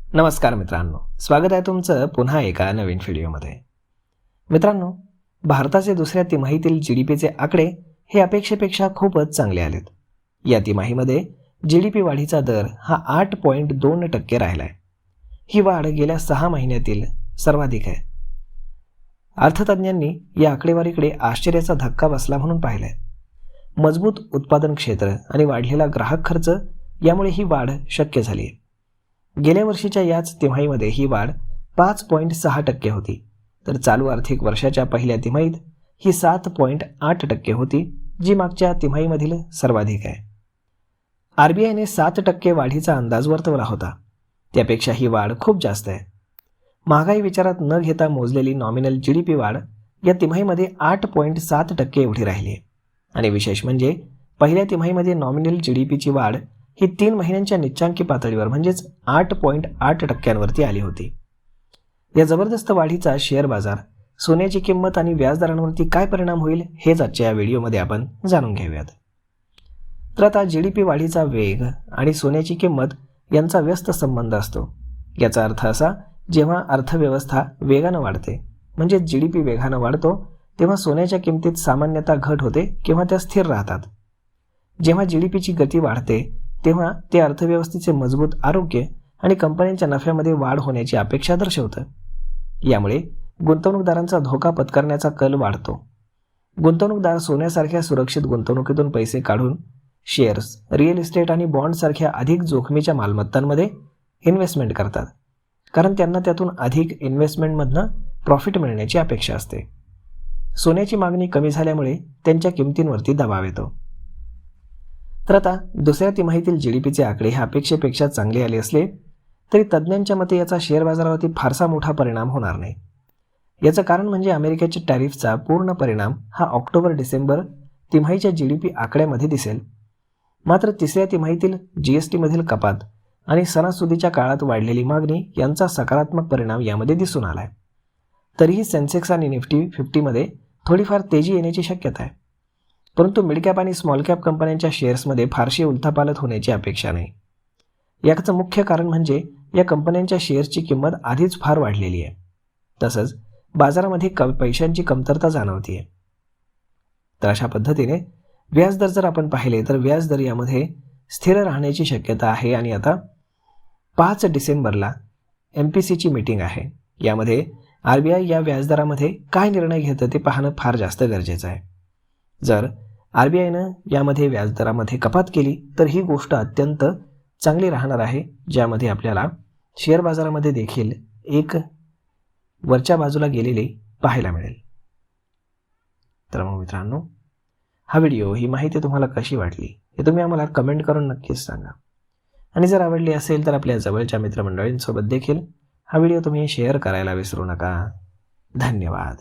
नमस्कार मित्रांनो, स्वागत आहे तुमचं पुन्हा एका नवीन व्हिडिओमध्ये. मित्रांनो, भारताचे दुसऱ्या तिमाहीतील GDPचे आकडे हे अपेक्षेपेक्षा खूपच चांगले आलेत. या तिमाहीमध्ये GDP वाढीचा दर हा 8.2% राहिला आहे. ही वाढ गेल्या 6 महिन्यातील सर्वाधिक आहे. अर्थतज्ञांनी या आकडेवारीकडे आश्चर्याचा धक्का बसला म्हणून पाहिलंय. मजबूत उत्पादन क्षेत्र आणि वाढलेला ग्राहक खर्च यामुळे ही वाढ शक्य झाली आहे. गेल्या वर्षीच्या याच तिमाहीमध्ये ही वाढ 5.6% होती, तर चालू आर्थिक वर्षाच्या पहिल्या तिमाहीत ही 7.8% होती, जी मागच्या तिमाहीमधील सर्वाधिक आहे. RBIने 7% वाढीचा अंदाज वर्तवला होता. त्यापेक्षा ही वाढ खूप जास्त आहे. महागाई विचारात न घेता मोजलेली नॉमिनल GDP वाढ या तिमाहीमध्ये 8.7% एवढी राहिली आहे. आणि विशेष म्हणजे पहिल्या तिमाहीमध्ये नॉमिनल GDPची वाढ ही 3 महिन्यांच्या निच्चांकी पातळीवर म्हणजेच 8.8% आली होती. या जबरदस्त वाढीचा शेअर बाजार, सोन्याची किंमत आणि व्याजदरांवरती काय परिणाम होईल हेच आजच्या या व्हिडिओमध्ये आपण जाणून घेऊयात. तर आता GDP वाढीचा वेग आणि सोन्याची किंमत यांचा व्यस्त संबंध असतो. याचा अर्थ असा, जेव्हा अर्थव्यवस्था वेगानं वाढते म्हणजे GDP वेगानं वाढतो, तेव्हा सोन्याच्या किमतीत सामान्यतः घट होते किंवा त्या स्थिर राहतात. जेव्हा GDPची गती वाढते तेव्हा ते अर्थव्यवस्थेचे मजबूत आरोग्य आणि कंपन्यांच्या नफ्यामध्ये वाढ होण्याची अपेक्षा दर्शवतं. यामुळे गुंतवणूकदारांचा धोका पत्करण्याचा कल वाढतो. गुंतवणूकदार सोन्यासारख्या सुरक्षित गुंतवणुकीतून पैसे काढून शेअर्स, रिअल इस्टेट आणि बॉन्डसारख्या अधिक जोखमीच्या मालमत्तांमध्ये इन्व्हेस्टमेंट करतात, कारण त्यांना त्यातून अधिक इन्व्हेस्टमेंटमधनं प्रॉफिट मिळण्याची अपेक्षा असते. सोन्याची मागणी कमी झाल्यामुळे त्यांच्या किमतींवरती दबाव येतो. तर आता दुसऱ्या तिमाहीतील GDPचे आकडे हे अपेक्षेपेक्षा चांगले आले असले तरी तज्ज्ञांच्या मते याचा शेअर बाजारावरती फारसा मोठा परिणाम होणार नाही. याचं कारण म्हणजे अमेरिकेच्या टॅरिफचा पूर्ण परिणाम हा ऑक्टोबर-डिसेंबर तिमाहीच्या GDP आकड्यामध्ये दिसेल. मात्र तिसऱ्या तिमाहीतील GSTमधील कपात आणि सणासुदीच्या काळात वाढलेली मागणी यांचा सकारात्मक परिणाम यामध्ये दिसून आला आहे. तरीही सेन्सेक्स आणि निफ्टी 50मध्ये थोडीफार तेजी येण्याची शक्यता आहे. परंतु मिड कॅप आणि स्मॉल कॅप कंपन्यांच्या शेअर्समध्ये फारशी उलथापालथ होण्याची अपेक्षा नाही. याचं मुख्य कारण म्हणजे या कंपन्यांच्या शेअर्सची किंमत आधीच फार वाढलेली आहे. तसंच बाजारामध्ये पैशांची कमतरता जाणवतीये. तर अशा पद्धतीने व्याजदर जर आपण पाहिले तर व्याजदर यामध्ये स्थिर राहण्याची शक्यता आहे. आणि आता 5 डिसेंबरला MPCची मीटिंग आहे. यामध्ये RBI या व्याजदरामध्ये काय निर्णय घेतं ते पाहणं फार जास्त गरजेचं आहे. जर RBIनं यामध्ये व्याजदरामध्ये कपात केली तर ही गोष्ट अत्यंत चांगली राहणार आहे, ज्यामध्ये आपल्याला शेअर बाजारामध्ये देखील एक वरच्या बाजूला गेलेली पाहायला मिळेल. तर मग मित्रांनो, हा व्हिडिओ, ही माहिती तुम्हाला कशी वाटली हे तुम्ही आम्हाला कमेंट करून नक्कीच सांगा. आणि जर आवडली असेल तर आपल्या जवळच्या मित्रमंडळींसोबत देखील हा व्हिडिओ तुम्ही शेअर करायला विसरू नका. धन्यवाद.